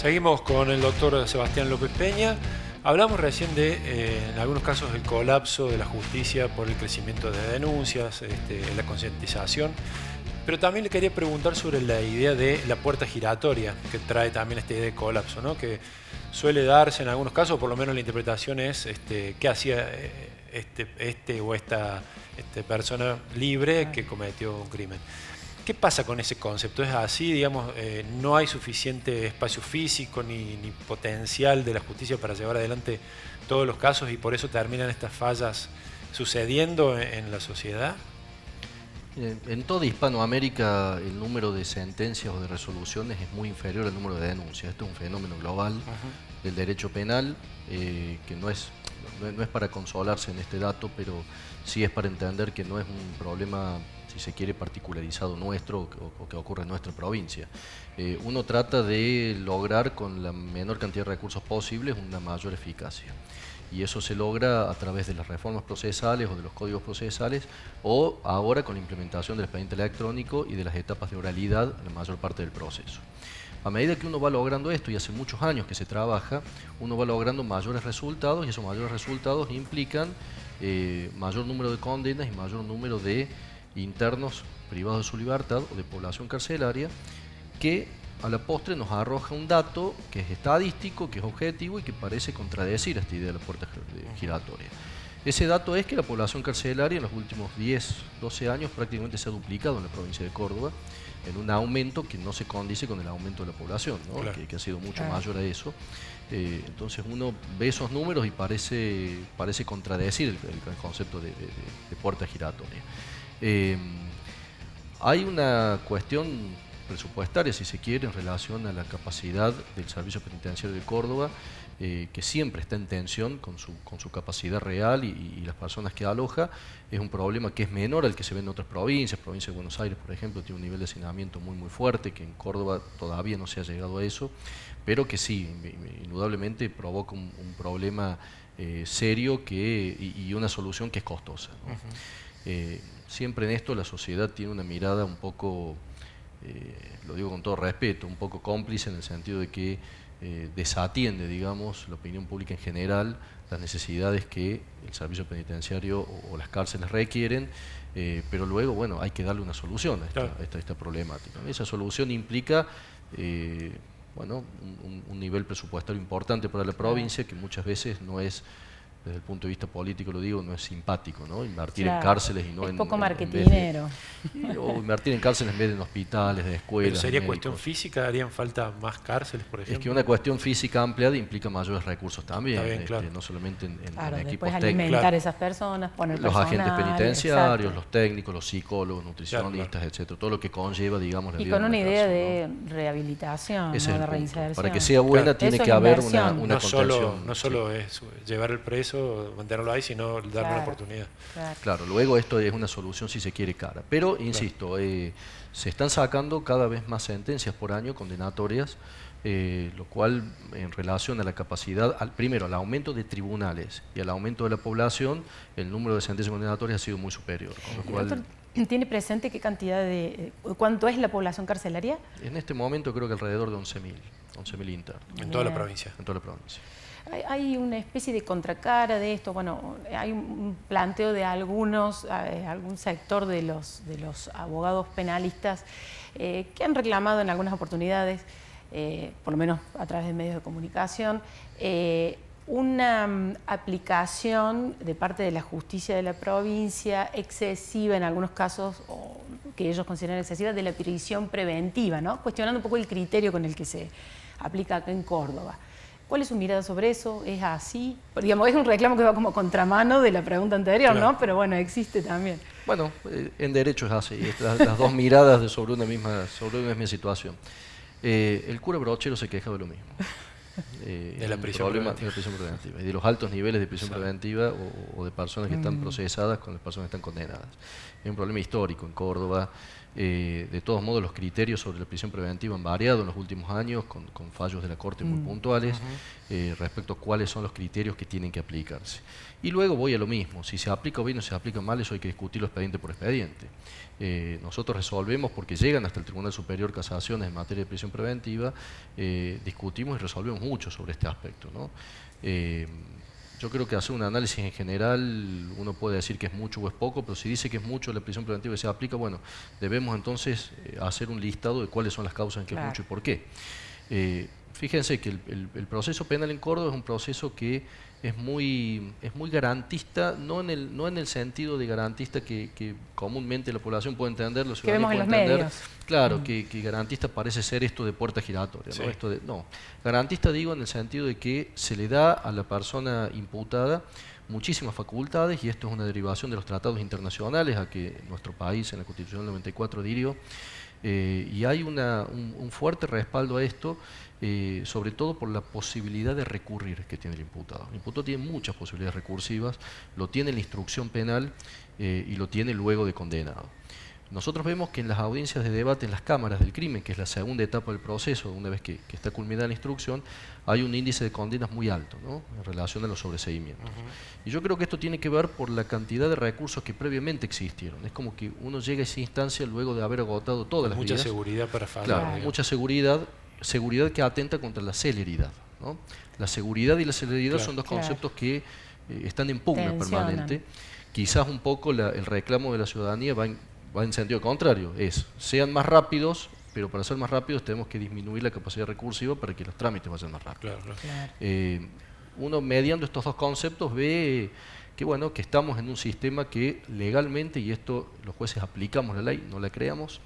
Seguimos con el doctor Sebastián López Peña. Hablamos recién de, en algunos casos, el colapso de la justicia por el crecimiento de denuncias, la concientización. Pero también le quería preguntar sobre la idea de la puerta giratoria, que trae también esta idea de colapso, ¿no? Que suele darse en algunos casos, por lo menos la interpretación es qué hacía esta persona libre que cometió un crimen. ¿Qué pasa con ese concepto? ¿Es así, digamos, no hay suficiente espacio físico ni potencial de la justicia para llevar adelante todos los casos y por eso terminan estas fallas sucediendo en la sociedad? En toda Hispanoamérica el número de sentencias o de resoluciones es muy inferior al número de denuncias. Esto es un fenómeno global del derecho penal que no es para consolarse en este dato, pero sí es para entender que no es un problema, si se quiere, particularizado nuestro o que ocurre en nuestra provincia. Uno trata de lograr con la menor cantidad de recursos posibles una mayor eficacia. Y eso se logra a través de las reformas procesales o de los códigos procesales o ahora con la implementación del expediente electrónico y de las etapas de oralidad en la mayor parte del proceso. A medida que uno va logrando esto, y hace muchos años que se trabaja, uno va logrando mayores resultados y esos mayores resultados implican mayor número de condenas y mayor número de internos privados de su libertad o de población carcelaria que a la postre nos arroja un dato que es estadístico, que es objetivo y que parece contradecir esta idea de la puerta giratoria. Ese dato es que la población carcelaria en los últimos 10, 12 años prácticamente se ha duplicado en la provincia de Córdoba, en un aumento que no se condice con el aumento de la población, ¿no? Claro. que ha sido mucho mayor a eso. Entonces uno ve esos números y parece contradecir el concepto de puerta giratoria. Hay una cuestión presupuestaria, si se quiere, en relación a la capacidad del Servicio Penitenciario de Córdoba, que siempre está en tensión con su capacidad real y las personas que aloja. Es un problema que es menor al que se ve en otras provincias. La provincia de Buenos Aires, por ejemplo, tiene un nivel de hacinamiento muy fuerte, que en Córdoba todavía no se ha llegado a eso, pero que sí, indudablemente provoca un problema serio y una solución que es costosa, ¿no? Siempre en esto la sociedad tiene una mirada un poco, lo digo con todo respeto, un poco cómplice en el sentido de que desatiende, digamos, la opinión pública en general, las necesidades que el servicio penitenciario o las cárceles requieren, pero luego, bueno, hay que darle una solución a esta problemática. Esa solución implica, bueno, un nivel presupuestario importante para la provincia, que muchas veces no es, desde el punto de vista político lo digo, no es simpático, ¿no? Invertir en cárceles y no en... poco marketinero. O invertir en cárceles en vez de en hospitales, de escuelas. ¿Pero sería cuestión física? ¿Harían falta más cárceles, por ejemplo? Es que una cuestión física ampliada implica mayores recursos también, bien, claro. No solamente en equipos técnicos. Alimentar a esas personas, poner los agentes penitenciarios, exacto. Los técnicos, los psicólogos, nutricionistas, etcétera. Todo lo que conlleva, digamos, la vida. Y con una idea de rehabilitación, ¿no? De reinserción. Para que sea buena tiene que haber una contención. No solo es llevar al preso, mantenerlo ahí, sino darle una oportunidad. Claro, luego esto es una solución si se quiere cara. Pero, insisto, se están sacando cada vez más sentencias por año condenatorias, lo cual en relación a la capacidad, primero al aumento de tribunales y al aumento de la población, el número de sentencias condenatorias ha sido muy superior. Con lo cual, doctor, ¿tiene presente qué cantidad cuánto es la población carcelaria? En este momento creo que alrededor de 11.000 internos. En toda la provincia. En toda la provincia. Hay una especie de contracara de esto, bueno, hay un planteo de algún sector de los abogados penalistas que han reclamado en algunas oportunidades, por lo menos a través de medios de comunicación, una aplicación de parte de la justicia de la provincia excesiva en algunos casos, o que ellos consideran excesiva, de la prisión preventiva, ¿no? Cuestionando un poco el criterio con el que se aplica acá en Córdoba. ¿Cuál es su mirada sobre eso? ¿Es así? Digamos, es un reclamo que va como contramano de la pregunta anterior, claro, ¿no? Pero bueno, existe también. Bueno, en derecho es así, las dos miradas sobre una misma situación. El cura Brochero se queja de lo mismo. de la prisión preventiva y de los altos niveles de prisión preventiva o de personas que están procesadas con las personas que están condenadas. Es un problema histórico en Córdoba. De todos modos, los criterios sobre la prisión preventiva han variado en los últimos años con fallos de la Corte muy puntuales respecto a cuáles son los criterios que tienen que aplicarse. Y luego voy a lo mismo, si se aplica bien o se aplica mal, eso hay que discutirlo expediente por expediente. Nosotros resolvemos, porque llegan hasta el Tribunal Superior casaciones en materia de prisión preventiva, discutimos y resolvemos mucho sobre este aspecto, ¿no? Yo creo que hacer un análisis en general, uno puede decir que es mucho o es poco, pero si dice que es mucho la prisión preventiva y se aplica, bueno, debemos entonces hacer un listado de cuáles son las causas en que es mucho y por qué. Fíjense que el proceso penal en Córdoba es un proceso que es muy garantista, no en el sentido de garantista que comúnmente la población puede entender, los ciudadanos pueden entender. Medios. Claro, que garantista parece ser esto de puerta giratoria, ¿no? Esto de, no, garantista digo en el sentido de que se le da a la persona imputada muchísimas facultades, y esto es una derivación de los tratados internacionales a que nuestro país en la Constitución del 94 adhirió, y hay un fuerte respaldo a esto, sobre todo por la posibilidad de recurrir que tiene el imputado. El imputado tiene muchas posibilidades recursivas, lo tiene en la instrucción penal y lo tiene luego de condenado. Nosotros vemos que en las audiencias de debate en las cámaras del crimen, que es la segunda etapa del proceso, una vez que está culminada la instrucción, hay un índice de condenas muy alto, ¿no?, en relación a los sobreseimientos. Y yo creo que esto tiene que ver por la cantidad de recursos que previamente existieron. Es como que uno llega a esa instancia luego de haber agotado todas las vías. Mucha seguridad para fallar. Claro, digamos. Mucha seguridad que atenta contra la celeridad, ¿no? La seguridad y la celeridad son dos conceptos que están en pugna permanente. Quizás un poco el reclamo de la ciudadanía va en sentido contrario, sean más rápidos, pero para ser más rápidos tenemos que disminuir la capacidad recursiva para que los trámites vayan más rápido. Uno mediando estos dos conceptos ve que bueno, que estamos en un sistema que legalmente, y esto los jueces aplicamos la ley, no la creamos,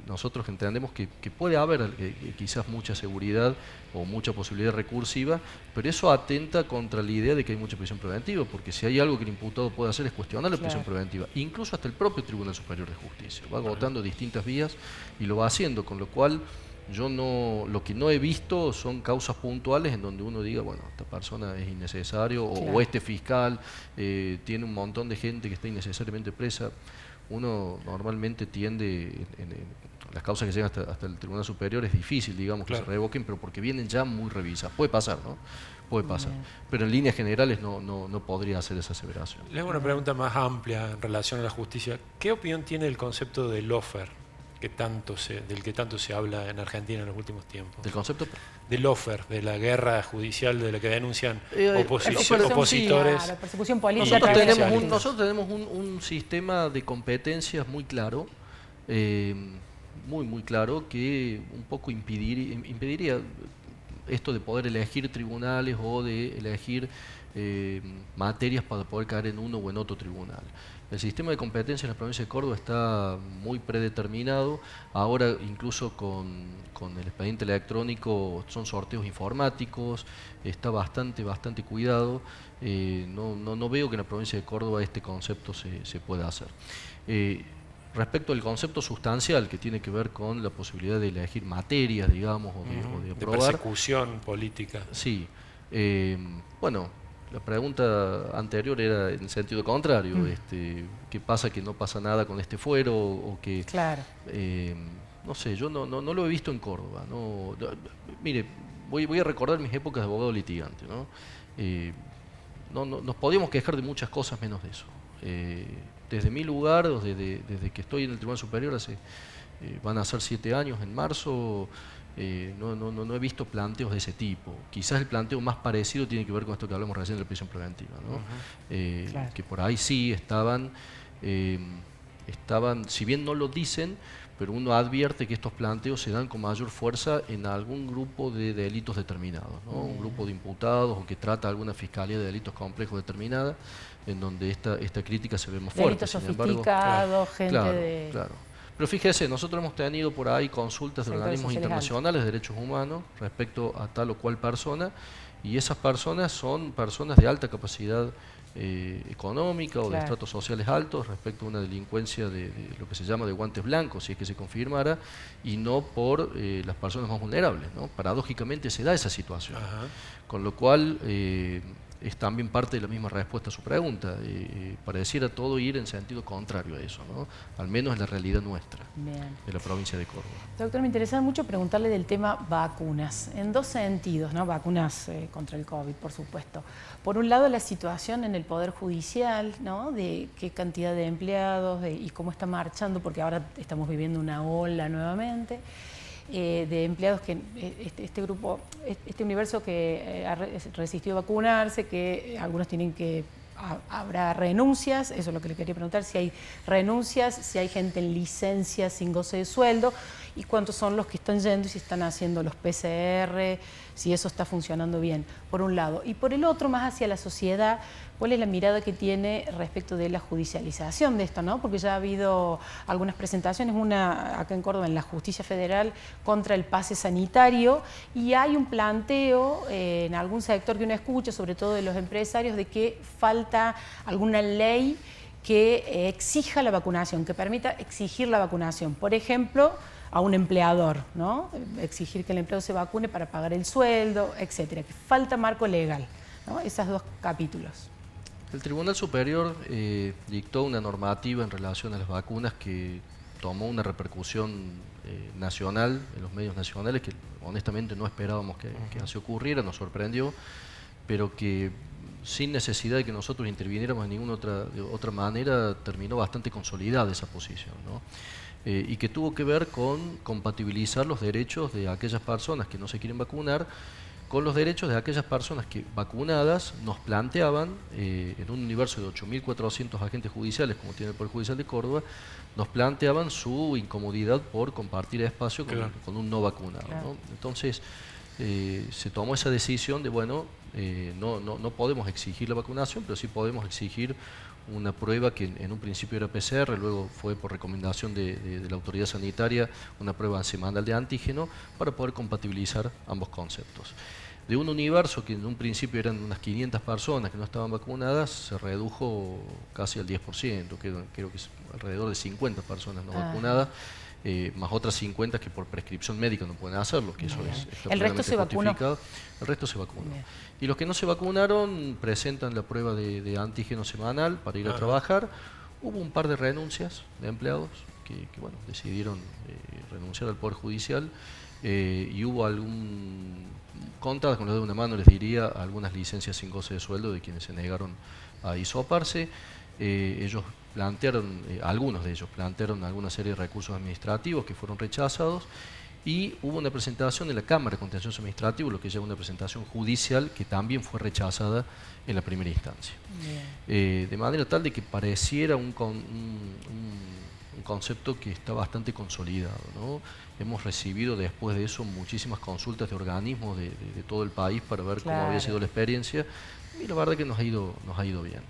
nosotros entendemos que puede haber quizás mucha seguridad o mucha posibilidad recursiva, pero eso atenta contra la idea de que hay mucha prisión preventiva, porque si hay algo que el imputado puede hacer es cuestionar la prisión preventiva, incluso hasta el propio Tribunal Superior de Justicia va agotando distintas vías y lo va haciendo, con lo cual lo que no he visto son causas puntuales en donde uno diga, bueno, esta persona es innecesario, o este fiscal tiene un montón de gente que está innecesariamente presa. Uno normalmente tiende, en las causas que llegan hasta el Tribunal Superior es difícil, digamos, que se revoquen, pero porque vienen ya muy revisadas. Puede pasar, ¿no? Puede pasar. Pero en líneas generales no podría hacer esa aseveración. Le hago una pregunta más amplia en relación a la justicia. ¿Qué opinión tiene del concepto de lawfare, del que tanto se habla en Argentina en los últimos tiempos? ¿Del concepto? Del lawfare, de la guerra judicial de la que denuncian opositores. La persecución política. Nosotros tenemos un sistema de competencias muy claro, muy claro, que un poco impediría esto de poder elegir tribunales o de elegir materias para poder caer en uno o en otro tribunal. El sistema de competencia en la provincia de Córdoba está muy predeterminado. Ahora incluso con el expediente electrónico son sorteos informáticos, está bastante cuidado. No veo que en la provincia de Córdoba este concepto se pueda hacer. Respecto al concepto sustancial, que tiene que ver con la posibilidad de elegir materias, digamos, o de aprobar. De persecución política. Sí. Bueno, la pregunta anterior era en sentido contrario. ¿Qué pasa que no pasa nada con este fuero? O que, no sé, yo no lo he visto en Córdoba. Mire, voy a recordar mis épocas de abogado litigante, ¿no? Nos podíamos quejar de muchas cosas menos de eso. Desde mi lugar, desde que estoy en el Tribunal Superior, van a ser 7 años en marzo, no he visto planteos de ese tipo. Quizás el planteo más parecido tiene que ver con esto que hablamos recién de la prisión preventiva, ¿no? Que por ahí sí estaban, si bien no lo dicen, pero uno advierte que estos planteos se dan con mayor fuerza en algún grupo de delitos determinados, ¿no? Un grupo de imputados o que trata alguna fiscalía de delitos complejos determinada, en donde esta crítica se ve más fuerte. Delitos sofisticados, gente de... Claro. Pero fíjese, nosotros hemos tenido por ahí consultas de organismos internacionales de derechos humanos respecto a tal o cual persona, y esas personas son personas de alta capacidad económica o de Claro. estratos sociales altos respecto a una delincuencia de lo que se llama de guantes blancos, si es que se confirmara, y no por las personas más vulnerables, ¿no? Paradójicamente se da esa situación, Ajá. con lo cual es también parte de la misma respuesta a su pregunta. Pareciera todo ir en sentido contrario a eso, ¿no? Al menos en la realidad nuestra, Bien. de la provincia de Córdoba. Doctor, me interesaba mucho preguntarle del tema vacunas, en dos sentidos, ¿no? Vacunas contra el COVID, por supuesto. Por un lado, la situación en el Poder Judicial, ¿no? De qué cantidad de empleados y cómo está marchando, porque ahora estamos viviendo una ola nuevamente. De empleados que este grupo, este universo que resistió vacunarse, que algunos tienen que, habrá renuncias, eso es lo que le quería preguntar, si hay renuncias, si hay gente en licencia sin goce de sueldo, y cuántos son los que están yendo y si están haciendo los PCR, si eso está funcionando bien, por un lado. Y por el otro, más hacia la sociedad, ¿cuál es la mirada que tiene respecto de la judicialización de esto, ¿no? Porque ya ha habido algunas presentaciones, una acá en Córdoba, en la Justicia Federal, contra el pase sanitario, y hay un planteo en algún sector que uno escucha, sobre todo de los empresarios, de que falta alguna ley que exija la vacunación, que permita exigir la vacunación. Por ejemplo, a un empleador, ¿no? Exigir que el empleado se vacune para pagar el sueldo, etcétera. Que falta marco legal, ¿no? Esos dos capítulos. El Tribunal Superior dictó una normativa en relación a las vacunas que tomó una repercusión nacional, en los medios nacionales, que honestamente no esperábamos que así ocurriera, nos sorprendió, pero que sin necesidad de que nosotros interviniéramos de ninguna otra manera, terminó bastante consolidada esa posición, ¿no? Y que tuvo que ver con compatibilizar los derechos de aquellas personas que no se quieren vacunar con los derechos de aquellas personas que, vacunadas, nos planteaban, en un universo de 8.400 agentes judiciales, como tiene el Poder Judicial de Córdoba, nos planteaban su incomodidad por compartir espacio con un no vacunado, ¿no? Entonces, se tomó esa decisión de, bueno, no podemos exigir la vacunación, pero sí podemos exigir una prueba que en un principio era PCR, luego fue por recomendación de la autoridad sanitaria una prueba semanal de antígeno para poder compatibilizar ambos conceptos. De un universo que en un principio eran unas 500 personas que no estaban vacunadas, se redujo casi al 10%, creo que es alrededor de 50 personas no vacunadas, más otras 50 que por prescripción médica no pueden hacerlo, que eso está ¿El resto se vacunó? El resto se vacunó. Y los que no se vacunaron presentan la prueba de antígeno semanal para ir a trabajar. Hubo un par de renuncias de empleados que bueno, decidieron renunciar al Poder Judicial, y hubo contadas con los dedos de una mano, les diría, algunas licencias sin goce de sueldo de quienes se negaron a hisoparse. Ellos plantearon, algunos de ellos plantearon alguna serie de recursos administrativos que fueron rechazados, y hubo una presentación en la Cámara de Contencioso Administrativo, lo que es una presentación judicial que también fue rechazada en la primera instancia. De manera tal de que pareciera un concepto que está bastante consolidado, ¿no? Hemos recibido después de eso muchísimas consultas de organismos de todo el país para ver cómo había sido la experiencia, y la verdad que nos ha ido bien.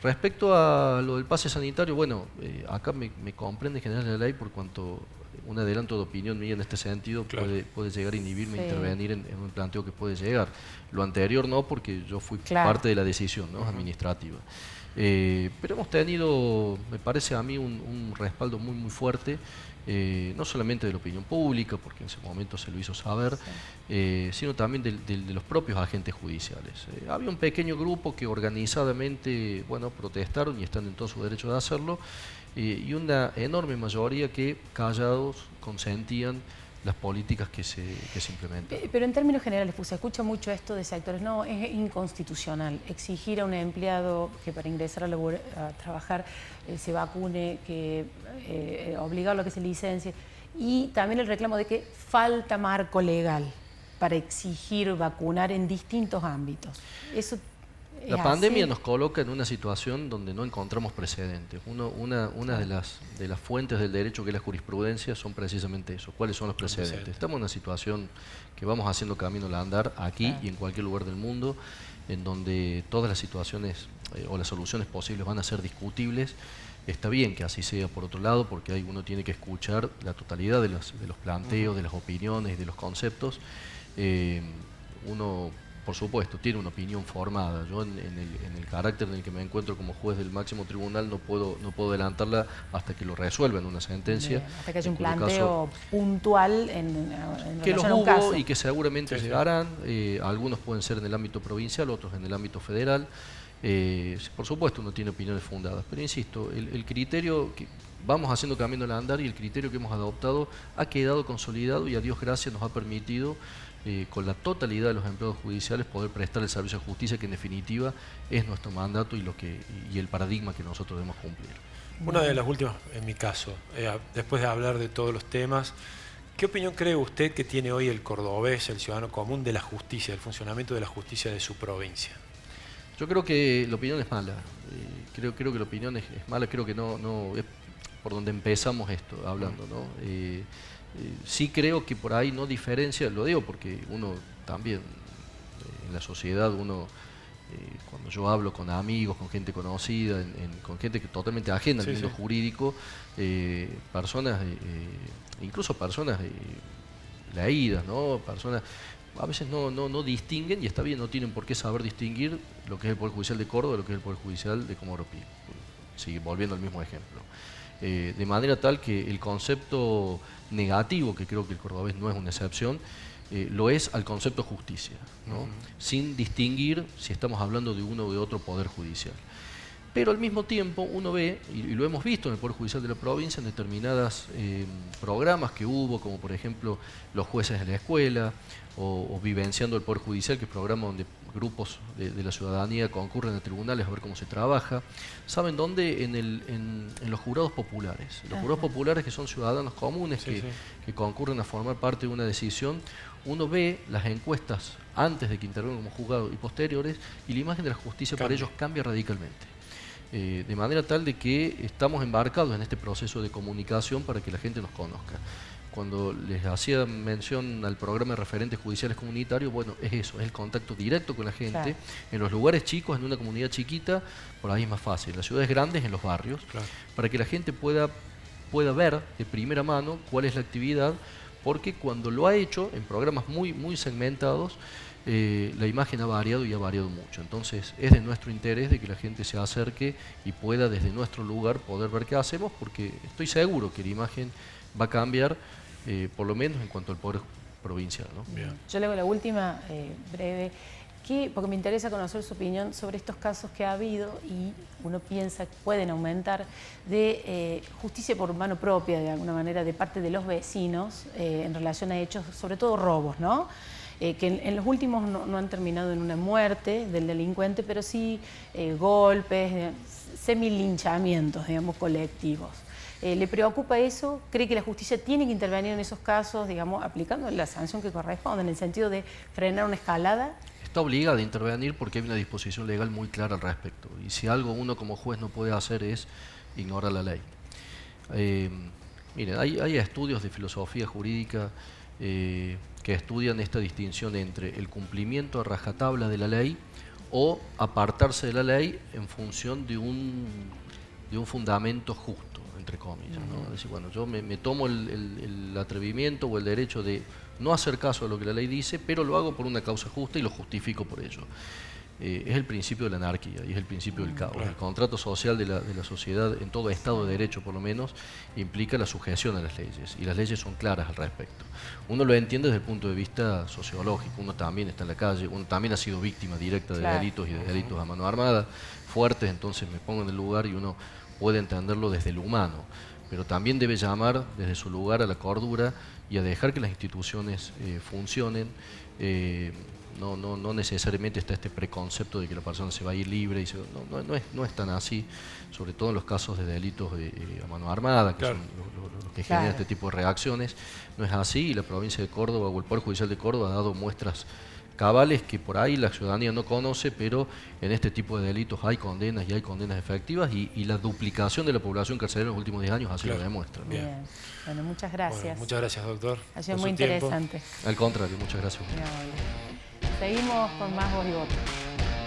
Respecto a lo del pase sanitario, bueno, acá me comprende en general la ley por cuanto un adelanto de opinión mía en este sentido puede llegar a inhibirme a intervenir en un planteo que puede llegar. Lo anterior no, porque yo fui parte de la decisión, ¿no? Administrativa. Pero hemos tenido, me parece a mí, un respaldo muy fuerte, no solamente de la opinión pública, porque en ese momento se lo hizo saber, sino también de los propios agentes judiciales. Había un pequeño grupo que organizadamente, bueno, protestaron y están en todo su derecho de hacerlo, y una enorme mayoría que callados consentían las políticas que se implementan. Pero en términos generales, pues se escucha mucho esto de sectores, no, es inconstitucional exigir a un empleado que para ingresar a trabajar se vacune, que obligarlo a que se licencie, y también el reclamo de que falta marco legal para exigir vacunar en distintos ámbitos. Eso La pandemia nos coloca en una situación donde no encontramos precedentes. Una de las fuentes del derecho, que es la jurisprudencia, son precisamente eso. ¿Cuáles son los precedentes? Estamos en una situación que vamos haciendo camino al andar aquí y en cualquier lugar del mundo, en donde todas las situaciones o las soluciones posibles van a ser discutibles. Está bien que así sea, por otro lado, porque uno tiene que escuchar la totalidad de los planteos, de las opiniones, de los conceptos. Uno por supuesto, tiene una opinión formada. Yo en el carácter en el que me encuentro como juez del máximo tribunal no puedo adelantarla hasta que lo resuelva en una sentencia. Bien, hasta que haya un planteo puntual que los relación a un hubo caso. y que seguramente llegarán. Algunos pueden ser en el ámbito provincial, otros en el ámbito federal. Por supuesto uno tiene opiniones fundadas, pero insisto, el criterio que vamos haciendo camino al andar y el criterio que hemos adoptado ha quedado consolidado y a Dios gracias nos ha permitido con la totalidad de los empleados judiciales poder prestar el servicio de justicia, que en definitiva es nuestro mandato y el paradigma que nosotros debemos cumplir. Una de las últimas, en mi caso, después de hablar de todos los temas, ¿qué opinión cree usted que tiene hoy el cordobés, el ciudadano común, de la justicia, del funcionamiento de la justicia de su provincia? Yo creo que la opinión es mala, creo que la opinión es mala, creo que no es por donde empezamos esto hablando, ¿no? Sí creo que por ahí no diferencia, lo digo porque uno también, en la sociedad, cuando yo hablo con amigos, con gente conocida, con gente que totalmente ajena al mundo jurídico, personas, incluso personas leídas, ¿no? Personas a veces no distinguen, y está bien, no tienen por qué saber distinguir lo que es el Poder Judicial de Córdoba de lo que es el Poder Judicial de Comodoro Pi. Sigue volviendo al mismo ejemplo. De manera tal que el concepto negativo, que creo que el cordobés no es una excepción, lo es al concepto justicia, ¿no? Sin distinguir si estamos hablando de uno o de otro poder judicial. Pero al mismo tiempo uno ve, y lo hemos visto en el Poder Judicial de la provincia, en determinados programas que hubo, como por ejemplo los jueces en la escuela, o Vivenciando el Poder Judicial, que es un programa donde grupos de la ciudadanía concurren a tribunales a ver cómo se trabaja. ¿Saben dónde? En los jurados populares. Los jurados populares, que son ciudadanos comunes que concurren a formar parte de una decisión. Uno ve las encuestas antes de que intervengan como juzgado y posteriores, y la imagen de la justicia para ellos cambia radicalmente. De manera tal de que estamos embarcados en este proceso de comunicación para que la gente nos conozca. Cuando les hacía mención al programa de referentes judiciales comunitarios, bueno, es eso, es el contacto directo con la gente. Claro. En los lugares chicos, en una comunidad chiquita, por ahí es más fácil. En las ciudades grandes, en los barrios, claro, para que la gente pueda ver de primera mano cuál es la actividad, porque cuando lo ha hecho en programas muy segmentados, la imagen ha variado y ha variado mucho. Entonces es de nuestro interés de que la gente se acerque y pueda desde nuestro lugar poder ver qué hacemos, porque estoy seguro que la imagen va a cambiar, por lo menos en cuanto al poder provincial, ¿no? Bien. Yo le hago la última, breve, porque me interesa conocer su opinión sobre estos casos que ha habido y uno piensa que pueden aumentar de justicia por mano propia, de alguna manera, de parte de los vecinos en relación a hechos, sobre todo robos, ¿no? Que en los últimos no han terminado en una muerte del delincuente, pero sí golpes, semi-linchamientos, digamos, colectivos. ¿Le preocupa eso? ¿Cree que la justicia tiene que intervenir en esos casos, digamos, aplicando la sanción que corresponde, en el sentido de frenar una escalada? Está obligada a intervenir porque hay una disposición legal muy clara al respecto. Y si algo uno como juez no puede hacer es ignorar la ley. Miren, hay estudios de filosofía jurídica que estudian esta distinción entre el cumplimiento a rajatabla de la ley o apartarse de la ley en función de un fundamento justo, entre comillas, ¿no? Es decir, bueno, yo me tomo el atrevimiento o el derecho de no hacer caso a lo que la ley dice, pero lo hago por una causa justa y lo justifico por ello. Es el principio de la anarquía y es el principio del caos. El contrato social de la sociedad, en todo Estado de Derecho por lo menos, implica la sujeción a las leyes, y las leyes son claras al respecto. Uno lo entiende desde el punto de vista sociológico, uno también está en la calle, uno también ha sido víctima directa de delitos y de delitos a mano armada, fuertes, entonces me pongo en el lugar y uno puede entenderlo desde lo humano, pero también debe llamar desde su lugar a la cordura y a dejar que las instituciones funcionen. No necesariamente está este preconcepto de que la persona se va a ir libre, no es tan así, sobre todo en los casos de delitos a mano armada, que son los que generan este tipo de reacciones. No es así, y la provincia de Córdoba o el Poder Judicial de Córdoba ha dado muestras cabales que por ahí la ciudadanía no conoce, pero en este tipo de delitos hay condenas y hay condenas efectivas, y la duplicación de la población carcelaria en los últimos 10 años así lo demuestra, ¿no? Bien. Bueno, muchas gracias. Bueno, muchas gracias, doctor. Ha sido muy interesante. Al contrario, muchas gracias. Seguimos con más Voz y Voto.